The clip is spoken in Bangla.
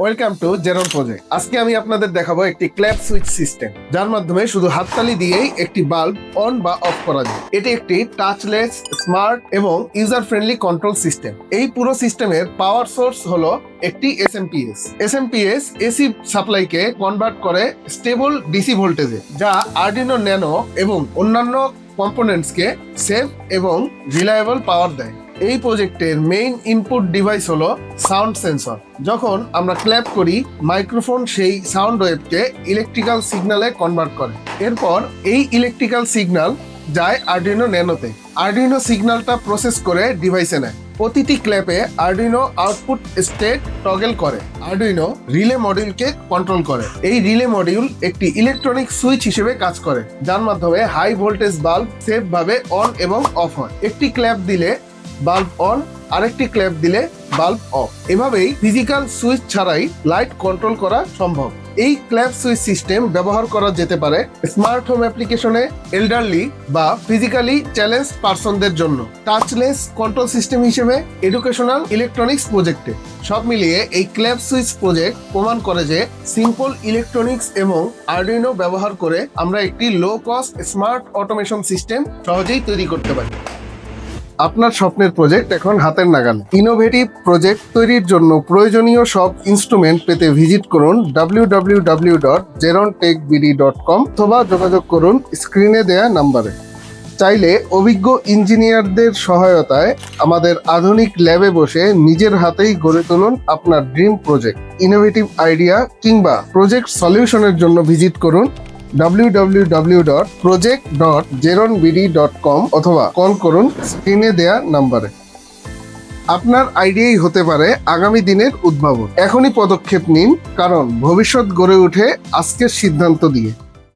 Welcome to জেরন project. আজকে আমি আপনাদের দেখাবো একটি ক্ল্যাপ সুইচ সিস্টেম, যার মাধ্যমে শুধু হাততালি দিয়েই একটি বাল্ব অন বা অফ করা যায়। এটি একটি টাচলেস, স্মার্ট এবং ইউজার ফ্রেন্ডলি কন্ট্রোল সিস্টেম। এই পুরো সিস্টেমের পাওয়ার সোর্স হলো একটি এসএমপিএস। এসএমপিএস এসি সাপ্লাইকে কনভার্ট করে স্টেবল ডিসি ভোল্টেজে, যা আরডিনো ন্যানো এবং অন্যান্য কম্পোনেন্টসকে সেফ এবং রিলায়েবল পাওয়ার দেয়। এই প্রজেক্টের মেইন ইনপুট ডিভাইস হলো সাউন্ড সেন্সর। যখন আমরা ক্ল্যাপ করি, মাইক্রোফোন সেই সাউন্ড ওয়েভকে ইলেকট্রিক্যাল সিগন্যালে কনভার্ট করে। এরপর এই ইলেকট্রিক্যাল সিগন্যাল যায় আরডিনো ন্যানোতে। আরডিনো সিগন্যালটা প্রসেস করে ডিভাইসে নেয়। প্রতিটি ক্ল্যাপে আরডিনো আউটপুট স্টেট টগল করে। আরডিনো রিলে মডিউলকে কন্ট্রোল করে। এই রিলে মডিউল একটি ইলেকট্রনিক সুইচ হিসেবে কাজ করে, যার মাধ্যমে হাই ভোল্টেজ বাল্ব সেফ ভাবে অন এবং অফ হয়। একটি ক্ল্যাপ দিলে বাল্ব অন, আরেকটি ক্ল্যাপ দিলে বাল্ব অফ। এভাবেই ফিজিক্যাল সুইচ ছাড়াই লাইট কন্ট্রোল করা সম্ভব। এই ক্ল্যাপ সুইচ সিস্টেম ব্যবহার করা যেতে পারে স্মার্ট হোম অ্যাপ্লিকেশনে, এল্ডারলি বা ফিজিক্যালি চ্যালেঞ্জ পার্সনদের জন্য, টাচলেস কন্ট্রোল সিস্টেম হিসেবে, এডুকেশনাল ইলেকট্রনিক্স প্রজেক্টে। সব মিলিয়ে এই ক্ল্যাপ সুইচ প্রজেক্ট প্রমাণ করে যে সিম্পল ইলেকট্রনিক্স এবং আরডিনো ব্যবহার করে আমরা একটি low cost smart automation system সহজেই তৈরি করতে পারি। আপনার স্বপ্নের প্রজেক্ট এখন হাতের নাগালে। ইনোভেটিভ প্রজেক্ট তৈরির জন্য প্রয়োজনীয় সব ইনস্ট্রুমেন্ট পেতে ভিজিট করুন www.jerontechbd.com অথবা যোগাযোগ করুন স্ক্রিনে দেয়া নাম্বারে। চাইলে অভিজ্ঞ ইঞ্জিনিয়ারদের সহায়তায় আমাদের আধুনিক ল্যাবে বসে নিজের হাতেই গড়ে তুলুন আপনার ড্রিম প্রজেক্ট। ইনোভেটিভ আইডিয়া কিংবা প্রজেক্ট সলিউশনের জন্য ভিজিট করুন www.project.jeronbd.com অথবা কল করুন স্ক্রিনে দেয়া নাম্বারে। আপনার আইডিয়াই হতে পারে আগামী দিনের উদ্ভাবন। এখনই পদক্ষেপ নিন, কারণ ভবিষ্যৎ গড়ে ওঠে আজকের সিদ্ধান্ত দিয়ে।